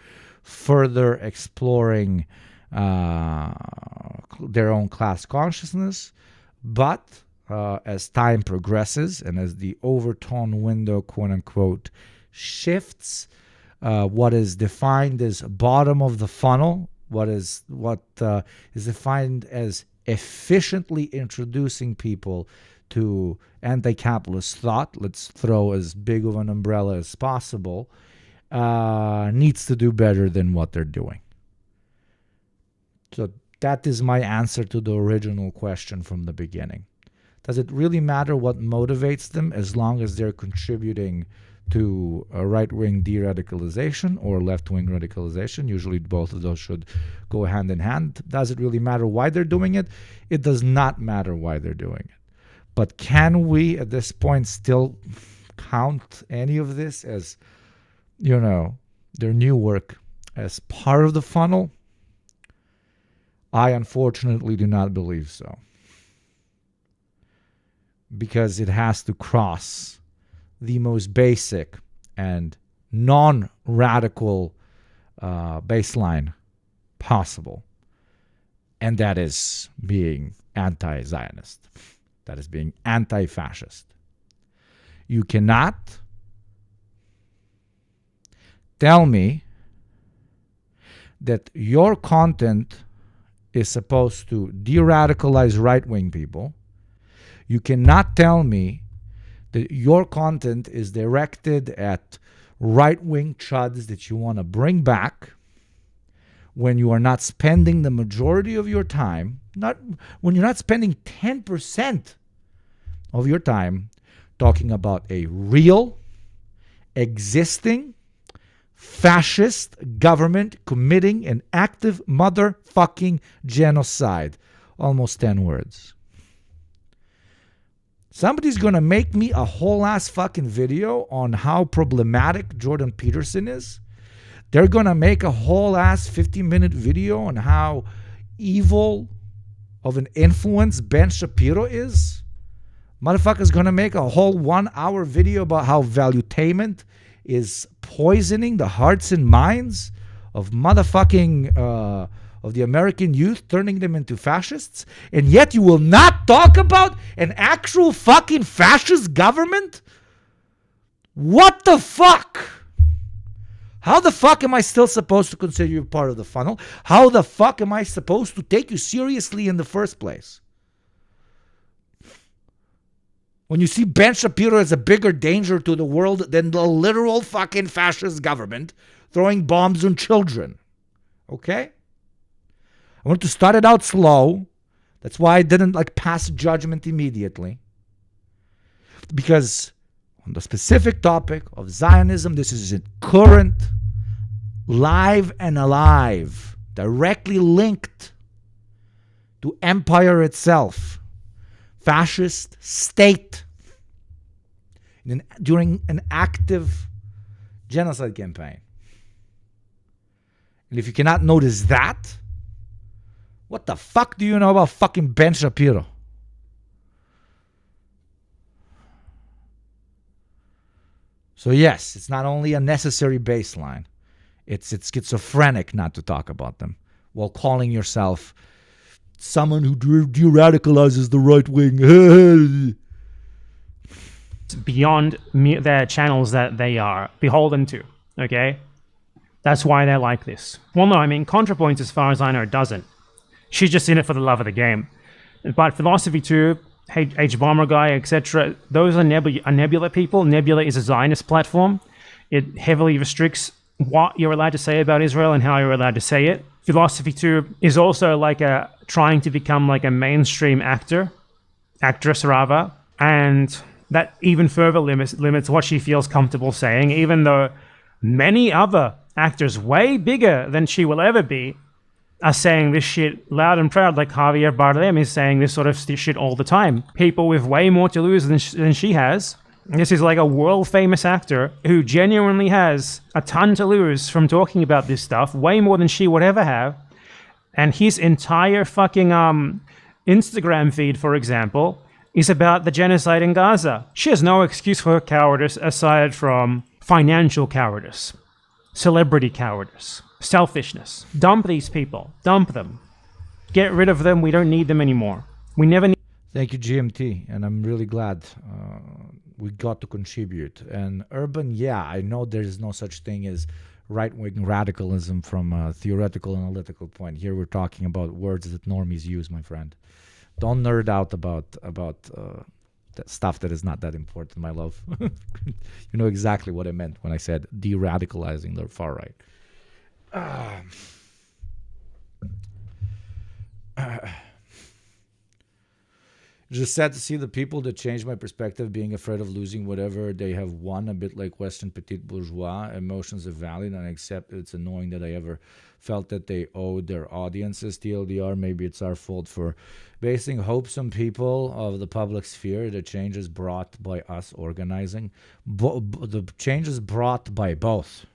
further exploring their own class consciousness. But as time progresses and as the overtone window, quote-unquote, shifts, what is defined as bottom of the funnel, what is defined as efficiently introducing people to anti-capitalist thought, let's throw as big of an umbrella as possible, needs to do better than what they're doing. So that is my answer to the original question from the beginning. Does it really matter what motivates them as long as they're contributing to a right-wing de-radicalization or left-wing radicalization? Usually both of those should go hand in hand. Does it really matter why they're doing it? It does not matter why they're doing it. But can we at this point still count any of this as, you know, their new work as part of the funnel? I unfortunately do not believe so. Because it has to cross the most basic and non-radical baseline possible. And that is being anti-Zionist. That is being anti-fascist. You cannot tell me that your content is supposed to de-radicalize right-wing people. You cannot tell me that your content is directed at right-wing chuds that you want to bring back when you are not spending the majority of your time, when you're not spending 10% of your time talking about a real, existing, fascist government committing an active motherfucking genocide. Almost 10 words. Somebody's going to make me a whole ass fucking video on how problematic Jordan Peterson is. They're going to make a whole ass 50-minute video on how evil of an influence Ben Shapiro is. Motherfucker's going to make a whole 1-hour video about how valuetainment is poisoning the hearts and minds of motherfucking of the American youth, turning them into fascists, and yet you will not talk about an actual fucking fascist government? What the fuck? How the fuck am I still supposed to consider you part of the funnel? How the fuck am I supposed to take you seriously in the first place? When you see Ben Shapiro as a bigger danger to the world than the literal fucking fascist government throwing bombs on children. Okay? I want to start it out slow. That's why I didn't pass judgment immediately. Because on the specific topic of Zionism, this is a current, live and alive, directly linked to empire itself, fascist state, during an active genocide campaign. And if you cannot notice that, what the fuck do you know about fucking Ben Shapiro? So yes, it's not only a necessary baseline, it's schizophrenic not to talk about them while calling yourself someone who de-radicalizes the right wing. Beyond their channels that they are beholden to, okay? That's why they're like this. Well, no, I mean, ContraPoints, as far as I know, doesn't. She's just in it for the love of the game. But Philosophytube, H-Bomber Guy, etc., those are Nebula people. Nebula is a Zionist platform. It heavily restricts what you're allowed to say about Israel and how you're allowed to say it. Philosophytube is also like trying to become like a mainstream actress rather, and that even further limits what she feels comfortable saying, even though many other actors way bigger than she will ever be are saying this shit loud and proud, like Javier Bardem is saying this sort of shit all the time. People with way more to lose than she has. This is like a world-famous actor who genuinely has a ton to lose from talking about this stuff, way more than she would ever have. And his entire fucking Instagram feed, for example, is about the genocide in Gaza. She has no excuse for her cowardice aside from financial cowardice, celebrity cowardice, selfishness. Dump these people. Dump them. Get rid of them. We don't need them anymore. We never need... Thank you, GMT, and I'm really glad we got to contribute. And Urban, yeah, I know there is no such thing as right-wing radicalism from a theoretical analytical point. Here we're talking about words that normies use, my friend. Don't nerd out about that stuff that is not that important, my love. You know exactly what I meant when I said de-radicalizing the far right. Just sad to see the people that changed my perspective being afraid of losing whatever they have won, a bit like Western petite bourgeois. Emotions are valid, and I accept it's annoying that I ever felt that they owed their audiences TLDR. Maybe it's our fault for basing hopes on people of the public sphere. The changes brought by us organizing. The changes brought by both.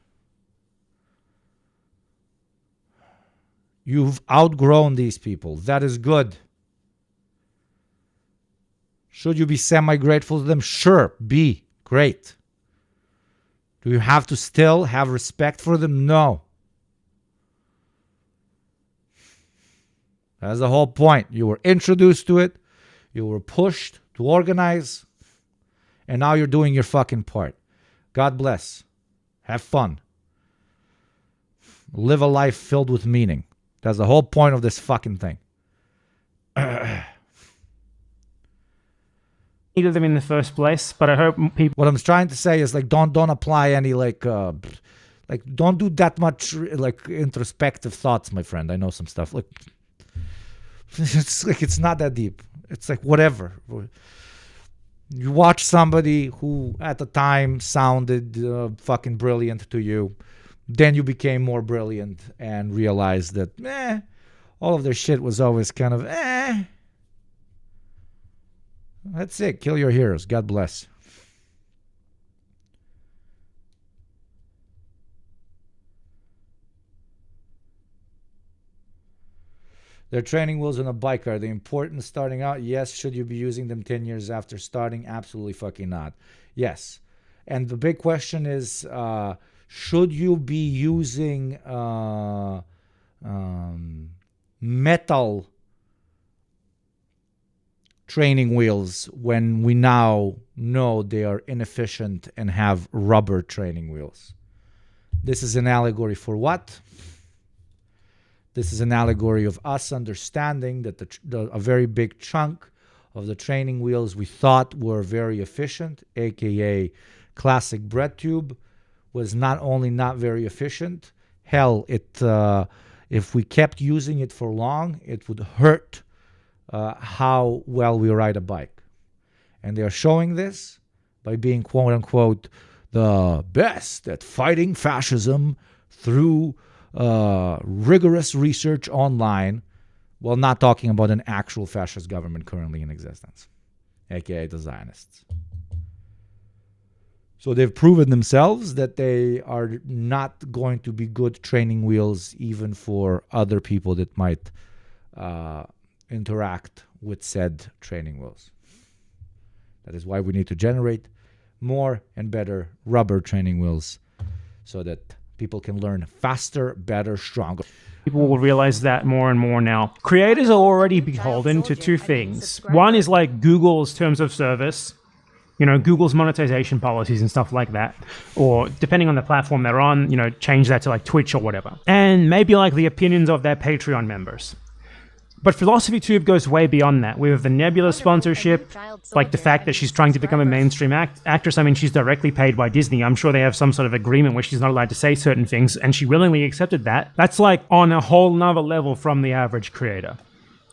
You've outgrown these people. That is good. Should you be semi-grateful to them? Sure, be great. Do you have to still have respect for them? No. That's the whole point. You were introduced to it. You were pushed to organize. And now you're doing your fucking part. God bless. Have fun. Live a life filled with meaning. That's the whole point of this fucking thing. Needed them in the first place, but I hope people... What I'm trying to say is like don't apply any like don't do that much like introspective thoughts, my friend. I know some stuff like it's not that deep. It's like whatever. You watch somebody who at the time sounded fucking brilliant to you, then you became more brilliant and realized that all of their shit was always kind of That's it. Kill your heroes. God bless. Their training wheels on a bike, are they important starting out? Yes. Should you be using them 10 years after starting? Absolutely fucking not. Yes. And the big question is, should you be using metal training wheels when we now know they are inefficient and have rubber training wheels? This is an allegory for what? This is an allegory of us understanding that a very big chunk of the training wheels we thought were very efficient, aka classic bread tube, was not only not very efficient, hell, if we kept using it for long, it would hurt how well we ride a bike. And they are showing this by being quote unquote the best at fighting fascism through rigorous research online, Well, not talking about an actual fascist government currently in existence, aka the Zionists. So they've proven themselves that they are not going to be good training wheels even for other people that might interact with said training wheels. That is why we need to generate more and better rubber training wheels so that people can learn faster, better, stronger. People will realize that more and more now. Creators are already beholden to two things. One is like Google's terms of service, Google's monetization policies and stuff like that. Or depending on the platform they're on, change that to like Twitch or whatever. And maybe like the opinions of their Patreon members. But Philosophytube goes way beyond that. We have the Nebula sponsorship, like the fact that she's trying to become a mainstream actress. I mean, she's directly paid by Disney. I'm sure they have some sort of agreement where she's not allowed to say certain things, and she willingly accepted that. That's like on a whole nother level from the average creator.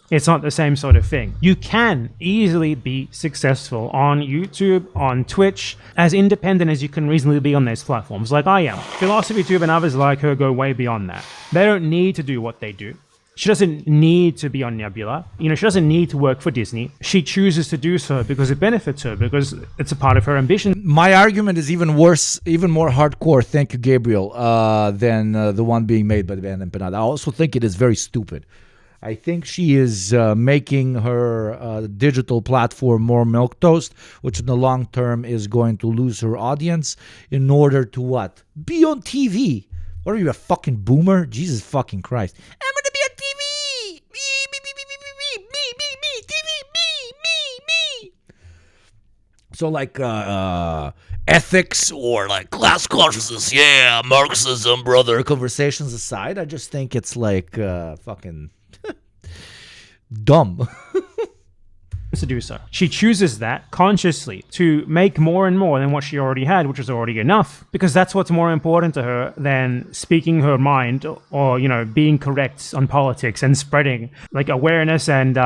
It's not the same sort of thing. You can easily be successful on YouTube, on Twitch, as independent as you can reasonably be on those platforms, like I am. Philosophytube and others like her go way beyond that. They don't need to do what they do. She doesn't need to be on Nebula. She doesn't need to work for Disney. She chooses to do so because it benefits her, because it's a part of her ambition. My argument is even worse, even more hardcore, thank you, Gabriel, than the one being made by the band Empanada. I also think it is very stupid. I think she is making her digital platform more milquetoast, which in the long term is going to lose her audience in order to what? Be on TV. What are you, a fucking boomer? Jesus fucking Christ. I'm going to be on TV. Me, TV, me. So like ethics or like class consciousness, yeah, Marxism, brother, conversations aside, I just think it's like fucking dumb. To do so. She chooses that consciously to make more and more than what she already had, which was already enough, because that's what's more important to her than speaking her mind or, being correct on politics and spreading like awareness and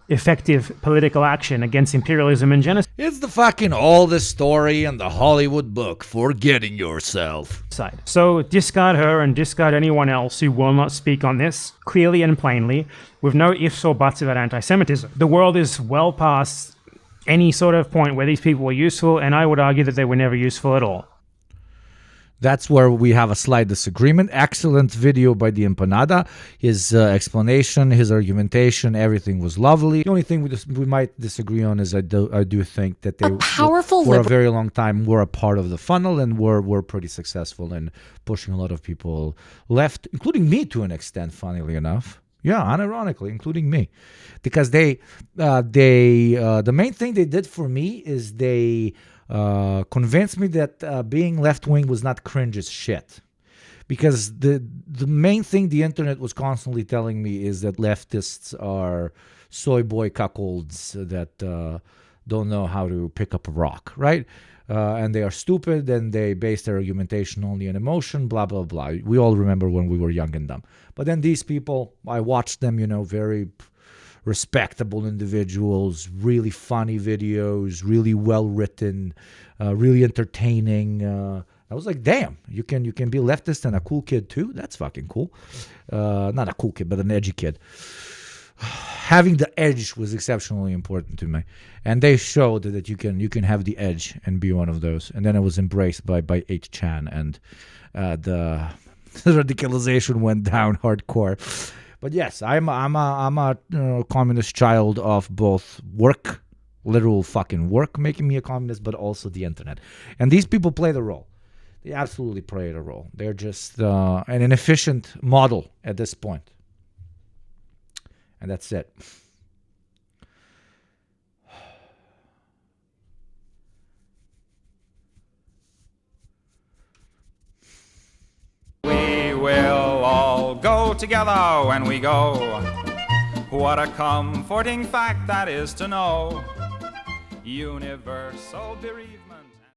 effective political action against imperialism and genocide. It's the fucking all the story and the Hollywood book, forgetting yourself. So discard her and discard anyone else who will not speak on this clearly and plainly, with no ifs or buts about anti-Semitism. The world is well past any sort of point where these people were useful, and I would argue that they were never useful at all. That's where we have a slight disagreement. Excellent video by the Empanada. His explanation, his argumentation, everything was lovely. The only thing we might disagree on is I do think that they for a very long time were a part of the funnel and were pretty successful in pushing a lot of people left, including me to an extent, funnily enough. Yeah, unironically, including me. Because the main thing they did for me is they convinced me that being left-wing was not cringe as shit. Because the main thing the internet was constantly telling me is that leftists are soy boy cuckolds that don't know how to pick up a rock, right? And they are stupid and they base their argumentation only on emotion, blah, blah, blah. We all remember when we were young and dumb. But then these people, I watched them, very respectable individuals, really funny videos, really well written, really entertaining. I was like, damn, you can be leftist and a cool kid too. That's fucking cool. Not a cool kid, but an edgy kid. Having the edge was exceptionally important to me, and they showed that you can have the edge and be one of those. And then it was embraced by 8chan, and the radicalization went down hardcore. But yes, I'm a communist child of both work, literal fucking work, making me a communist, but also the internet. And these people play the role. They absolutely play the role. They're just an inefficient model at this point. And that's it. We will all go together when we go. What a comforting fact that is to know. Universal bereavement.